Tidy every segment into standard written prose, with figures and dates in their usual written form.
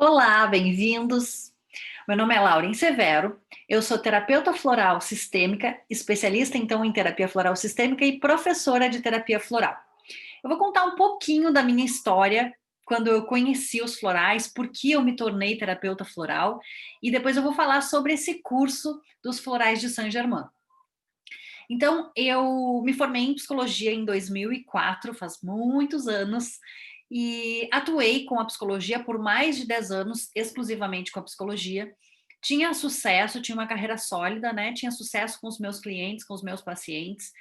Olá, bem-vindos. Meu nome é Lauren Severo, eu sou terapeuta floral sistêmica, especialista então em terapia floral sistêmica e professora de terapia floral. Eu vou contar um pouquinho da minha história, quando eu conheci os florais, por que eu me tornei terapeuta floral, e depois eu vou falar sobre esse curso dos florais de Saint-Germain. Então, eu me formei em psicologia em 2004, faz muitos anos, e atuei com a psicologia por mais de 10 anos, exclusivamente com a psicologia. Tinha sucesso, tinha uma carreira sólida, né? Tinha sucesso com os meus clientes, com os meus pacientes.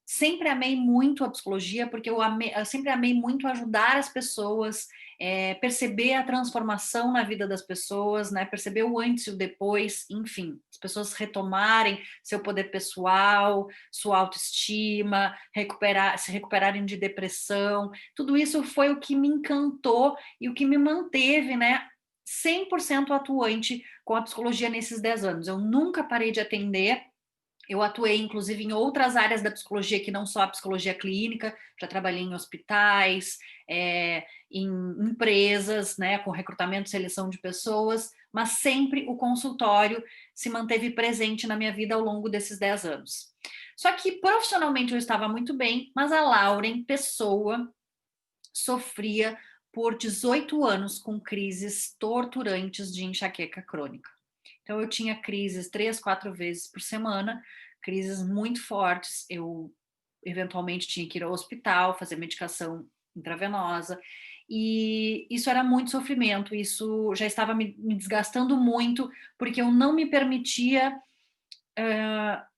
Sempre amei muito a psicologia, porque eu sempre amei muito ajudar as pessoas, perceber a transformação na vida das pessoas, né? Perceber o antes e o depois, enfim, as pessoas retomarem seu poder pessoal, sua autoestima, se recuperarem de depressão. Tudo isso foi o que me encantou e o que me manteve, né? 100% atuante com a psicologia nesses 10 anos. Eu nunca parei de atender. Eu atuei, inclusive, em outras áreas da psicologia que não só a psicologia clínica, já trabalhei em hospitais, em empresas, né, com recrutamento e seleção de pessoas, mas sempre o consultório se manteve presente na minha vida ao longo desses 10 anos. Só que profissionalmente eu estava muito bem, mas a Lauren, pessoa, sofria por 18 anos com crises torturantes de enxaqueca crônica. Então, eu tinha crises 3, 4 vezes por semana, crises muito fortes. Eu, eventualmente, tinha que ir ao hospital, fazer medicação intravenosa. E isso era muito sofrimento. Isso já estava me desgastando muito, porque eu não me permitia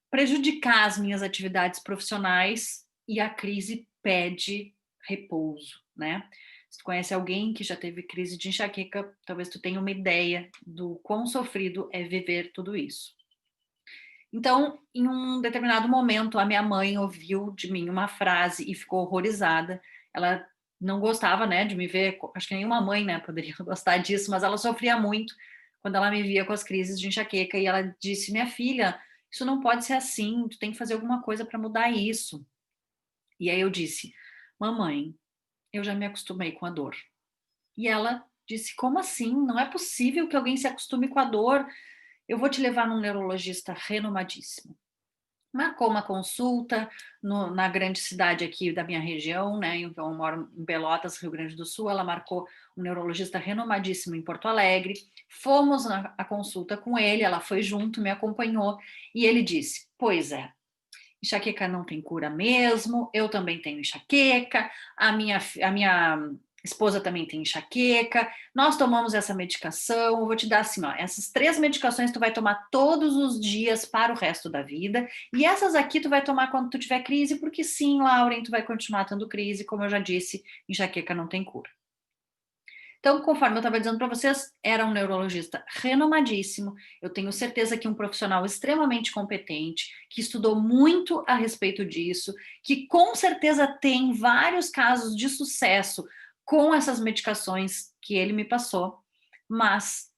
prejudicar as minhas atividades profissionais e a crise pede repouso, né? Se tu conhece alguém que já teve crise de enxaqueca, talvez tu tenha uma ideia do quão sofrido é viver tudo isso. Então, em um determinado momento, a minha mãe ouviu de mim uma frase e ficou horrorizada. Ela não gostava, né, de me ver, acho que nenhuma mãe, né, poderia gostar disso, mas ela sofria muito quando ela me via com as crises de enxaqueca e ela disse: "Minha filha, isso não pode ser assim, tu tem que fazer alguma coisa para mudar isso". E aí eu disse: "Mamãe, eu já me acostumei com a dor". E ela disse: "Como assim? Não é possível que alguém se acostume com a dor. Eu vou te levar num neurologista renomadíssimo". Marcou uma consulta na grande cidade aqui da minha região, né? Então, eu moro em Pelotas, Rio Grande do Sul. Ela marcou um neurologista renomadíssimo em Porto Alegre. Fomos na a consulta com ele, ela foi junto, me acompanhou, e ele disse: "Pois é, enxaqueca não tem cura mesmo, eu também tenho enxaqueca, a minha esposa também tem enxaqueca, nós tomamos essa medicação, eu vou te dar assim, ó, essas 3 medicações tu vai tomar todos os dias para o resto da vida, e essas aqui tu vai tomar quando tu tiver crise, porque sim, Lauren, tu vai continuar tendo crise, como eu já disse, enxaqueca não tem cura". Então, conforme eu estava dizendo para vocês, era um neurologista renomadíssimo. Eu tenho certeza que um profissional extremamente competente, que estudou muito a respeito disso, que com certeza tem vários casos de sucesso com essas medicações que ele me passou, mas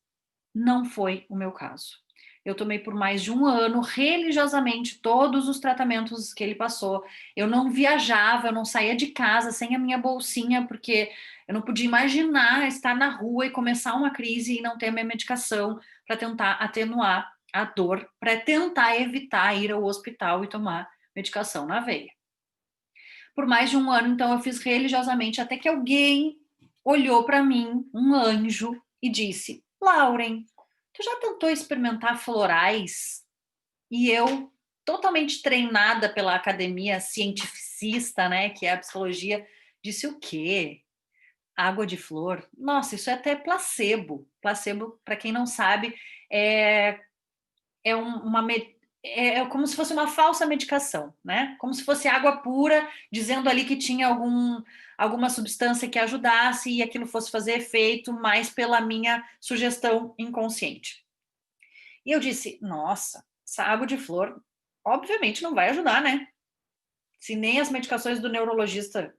não foi o meu caso. Eu tomei por mais de um ano, religiosamente, todos os tratamentos que ele passou. Eu não viajava, eu não saía de casa sem a minha bolsinha, porque eu não podia imaginar estar na rua e começar uma crise e não ter a minha medicação para tentar atenuar a dor, para tentar evitar ir ao hospital e tomar medicação na veia. Por mais de um ano, então, eu fiz religiosamente, até que alguém olhou para mim, um anjo, e disse: "Lauren, tu já tentou experimentar florais?". E eu, totalmente treinada pela academia cientificista, né, que é a psicologia, disse: "O quê? Água de flor? Nossa, isso é até placebo". Placebo, para quem não sabe, é é um uma me é como se fosse uma falsa medicação, né, como se fosse água pura, dizendo ali que tinha alguma substância que ajudasse e aquilo fosse fazer efeito, mas pela minha sugestão inconsciente. E eu disse: "Nossa, essa água de flor obviamente não vai ajudar, né, se nem as medicações do neurologista,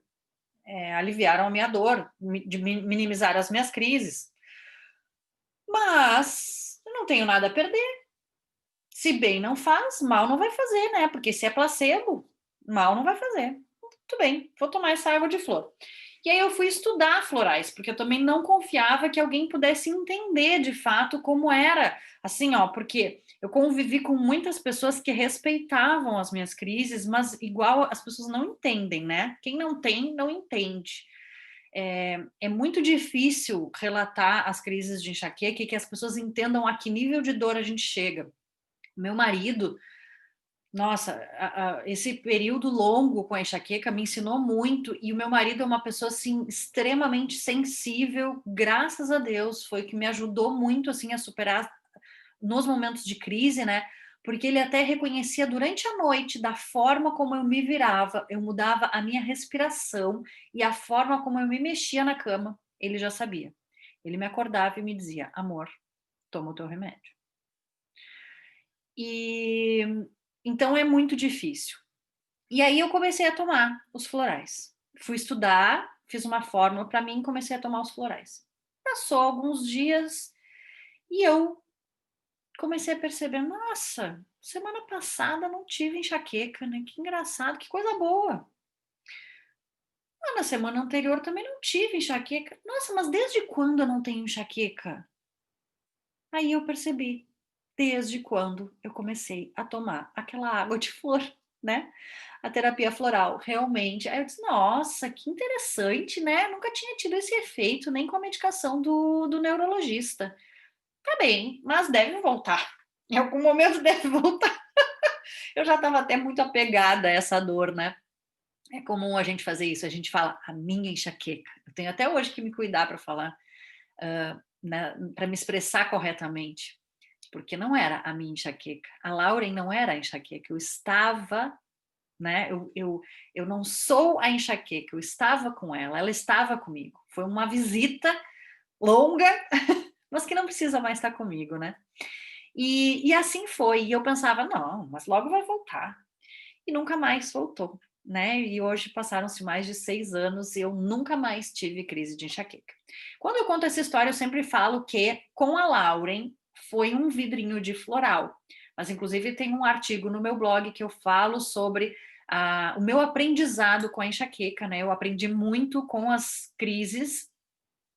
aliviaram a minha dor, minimizaram as minhas crises. Mas eu não tenho nada a perder. Se bem não faz, mal não vai fazer, né, porque se é placebo, mal não vai fazer. Muito bem, vou tomar essa água de flor". E aí eu fui estudar florais, porque eu também não confiava que alguém pudesse entender de fato como era, assim, ó, porque eu convivi com muitas pessoas que respeitavam as minhas crises, mas igual as pessoas não entendem, né? Quem não tem, não entende. É muito difícil relatar as crises de enxaqueca e que as pessoas entendam a que nível de dor a gente chega. Meu marido, nossa, esse período longo com a enxaqueca me ensinou muito, e o meu marido é uma pessoa assim extremamente sensível, graças a Deus, foi o que me ajudou muito assim a superar nos momentos de crise, né? Porque ele até reconhecia durante a noite da forma como eu me virava, eu mudava a minha respiração e a forma como eu me mexia na cama, ele já sabia. Ele me acordava e me dizia: "Amor, toma o teu remédio". E então é muito difícil. E aí eu comecei a tomar os florais. Fui estudar, fiz uma fórmula para mim e comecei a tomar os florais. Passou alguns dias e eu comecei a perceber, nossa, semana passada não tive enxaqueca, né? Que engraçado, que coisa boa. Ah, na semana anterior também não tive enxaqueca. Nossa, mas desde quando eu não tenho enxaqueca? Aí eu percebi, desde quando eu comecei a tomar aquela água de flor, né? A terapia floral, realmente. Aí eu disse, nossa, que interessante, né? Nunca tinha tido esse efeito, nem com a medicação do neurologista. Tá bem, mas deve voltar. Em algum momento deve voltar. Eu já estava até muito apegada a essa dor, né? É comum a gente fazer isso, a gente fala a minha enxaqueca. Eu tenho até hoje que me cuidar para falar, né, para me expressar corretamente, porque não era a minha enxaqueca. A Lauren não era a enxaqueca, eu estava, né? Eu não sou a enxaqueca, eu estava com ela estava comigo. Foi uma visita longa, mas que não precisa mais estar comigo, né? E assim foi. E eu pensava, não, mas logo vai voltar. E nunca mais voltou, né? E hoje passaram-se mais de 6 anos e eu nunca mais tive crise de enxaqueca. Quando eu conto essa história, eu sempre falo que com a Lauren foi um vidrinho de floral. Mas, inclusive, tem um artigo no meu blog que eu falo sobre o meu aprendizado com a enxaqueca, né? Eu aprendi muito com as crises,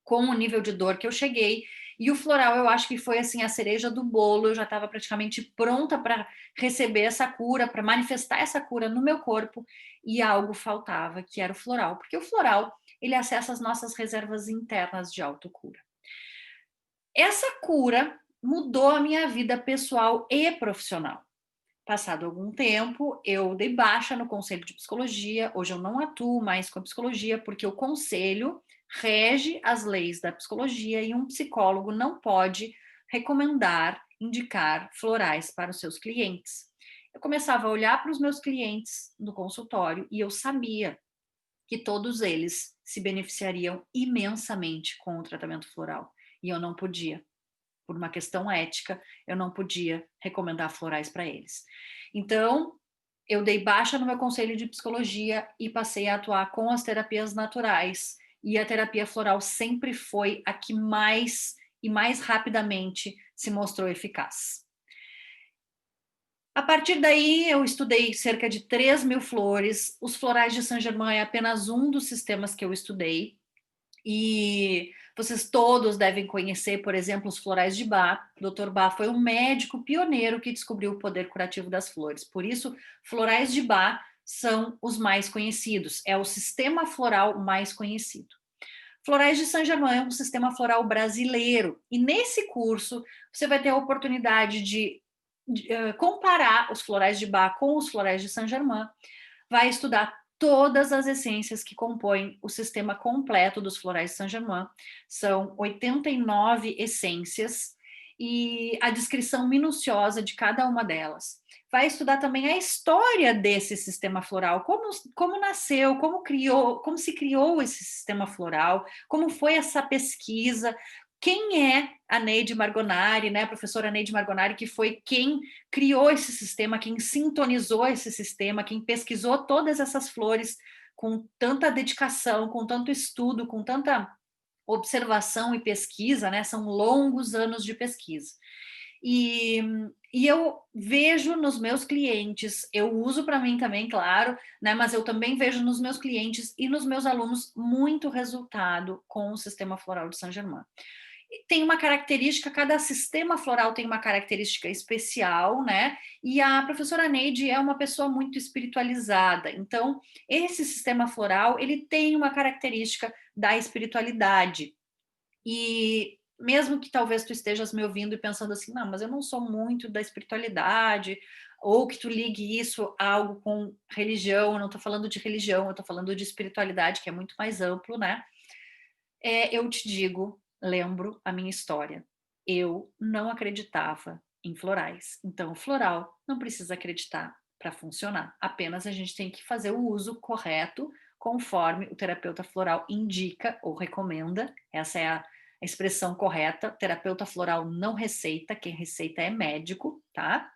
com o nível de dor que eu cheguei. E o floral, eu acho que foi assim a cereja do bolo. Eu já estava praticamente pronta para receber essa cura, para manifestar essa cura no meu corpo, e algo faltava, que era o floral, porque o floral, ele acessa as nossas reservas internas de autocura. Essa cura mudou a minha vida pessoal e profissional. Passado algum tempo, eu dei baixa no conselho de psicologia. Hoje eu não atuo mais com a psicologia, porque o conselho rege as leis da psicologia e um psicólogo não pode recomendar, indicar florais para os seus clientes. Eu começava a olhar para os meus clientes no consultório e eu sabia que todos eles se beneficiariam imensamente com o tratamento floral. E eu não podia, por uma questão ética, eu não podia recomendar florais para eles. Então, eu dei baixa no meu conselho de psicologia e passei a atuar com as terapias naturais. E a terapia floral sempre foi a que mais e mais rapidamente se mostrou eficaz. A partir daí, eu estudei cerca de 3.000 flores. Os florais de Saint-Germain é apenas um dos sistemas que eu estudei. E vocês todos devem conhecer, por exemplo, os florais de Bach. Dr. Bach foi um médico pioneiro que descobriu o poder curativo das flores. Por isso, florais de Bach são os mais conhecidos. É o sistema floral mais conhecido. Florais de Saint-Germain é um sistema floral brasileiro. E nesse curso, você vai ter a oportunidade de comparar os florais de Bach com os florais de Saint-Germain. Vai estudar todas as essências que compõem o sistema completo dos florais de Saint-Germain. São 89 essências e a descrição minuciosa de cada uma delas. Vai estudar também a história desse sistema floral, como nasceu, como se criou esse sistema floral, como foi essa pesquisa, quem é a Neide Margonari, né, a professora Neide Margonari, que foi quem criou esse sistema, quem sintonizou esse sistema, quem pesquisou todas essas flores com tanta dedicação, com tanto estudo, com tanta observação e pesquisa, né? São longos anos de pesquisa. E eu vejo nos meus clientes, eu uso para mim também, claro, né? Mas eu também vejo nos meus clientes e nos meus alunos muito resultado com o sistema floral de Saint-Germain. Tem uma característica, cada sistema floral tem uma característica especial, né? E a professora Neide é uma pessoa muito espiritualizada. Então, esse sistema floral, ele tem uma característica da espiritualidade. E mesmo que talvez tu estejas me ouvindo e pensando assim, não, mas eu não sou muito da espiritualidade, ou que tu ligue isso a algo com religião, eu não estou falando de religião, eu estou falando de espiritualidade, que é muito mais amplo, né? Eu te digo, lembro a minha história. Eu não acreditava em florais. Então, o floral não precisa acreditar para funcionar. Apenas a gente tem que fazer o uso correto, conforme o terapeuta floral indica ou recomenda. Essa é a expressão correta. Terapeuta floral não receita, quem receita é médico, tá?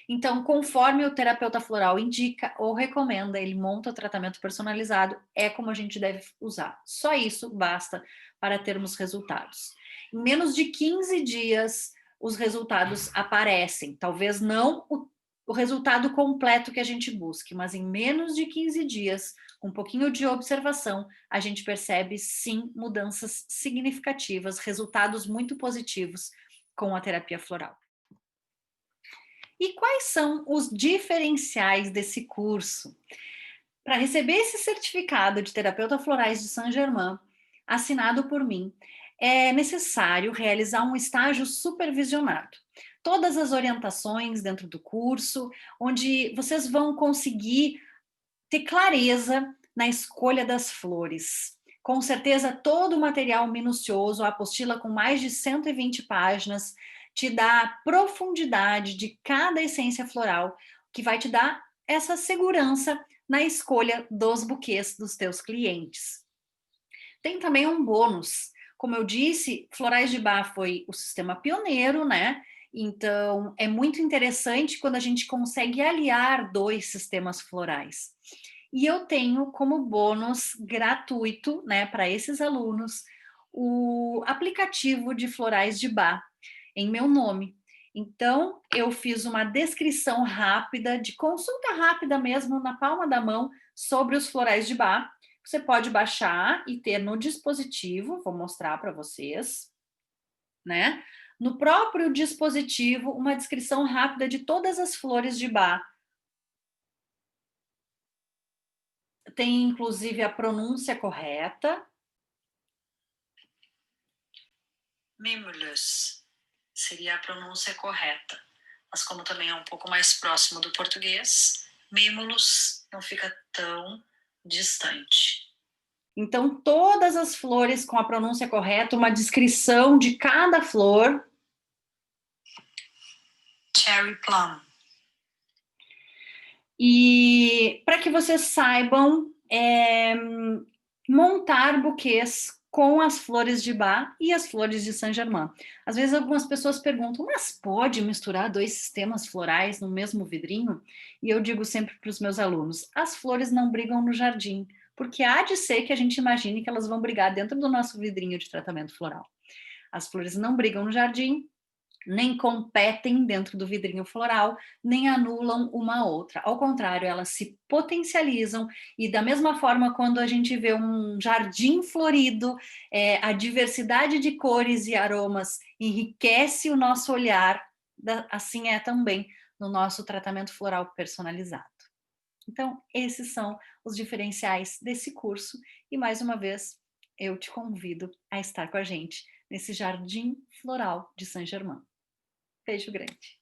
Então, conforme o terapeuta floral indica ou recomenda, ele monta o tratamento personalizado, é como a gente deve usar. Só isso basta para termos resultados. Em menos de 15 dias, os resultados aparecem. Talvez não o resultado completo que a gente busque, mas em menos de 15 dias, com um pouquinho de observação, a gente percebe sim mudanças significativas, resultados muito positivos com a terapia floral. E quais são os diferenciais desse curso? Para receber esse certificado de terapeuta florais de Saint-Germain, assinado por mim, é necessário realizar um estágio supervisionado. Todas as orientações dentro do curso, onde vocês vão conseguir ter clareza na escolha das flores. Com certeza, todo o material minucioso, a apostila com mais de 120 páginas, te dá a profundidade de cada essência floral, que vai te dar essa segurança na escolha dos buquês dos teus clientes. Tem também um bônus. Como eu disse, Florais de Bach foi o sistema pioneiro, né? Então, é muito interessante quando a gente consegue aliar dois sistemas florais. E eu tenho como bônus gratuito, né, para esses alunos, o aplicativo de Florais de Bach em meu nome. Então, eu fiz uma descrição rápida, de consulta rápida mesmo, na palma da mão, sobre os florais de Bach. Você pode baixar e ter no dispositivo, vou mostrar para vocês, né? No próprio dispositivo, uma descrição rápida de todas as flores de Bach. Tem inclusive a pronúncia correta. Mimulus seria a pronúncia correta. Mas como também é um pouco mais próximo do português, Mimulus não fica tão distante. Então, todas as flores com a pronúncia correta, uma descrição de cada flor. Cherry Plum. E para que vocês saibam montar buquês com as flores de Bach e as flores de Saint-Germain. Às vezes algumas pessoas perguntam, mas pode misturar dois sistemas florais no mesmo vidrinho? E eu digo sempre para os meus alunos, as flores não brigam no jardim, porque há de ser que a gente imagine que elas vão brigar dentro do nosso vidrinho de tratamento floral. As flores não brigam no jardim, nem competem dentro do vidrinho floral, nem anulam uma outra. Ao contrário, elas se potencializam e da mesma forma quando a gente vê um jardim florido, a diversidade de cores e aromas enriquece o nosso olhar, assim é também no nosso tratamento floral personalizado. Então, esses são os diferenciais desse curso e mais uma vez eu te convido a estar com a gente nesse Jardim Floral de Saint-Germain. Beijo grande.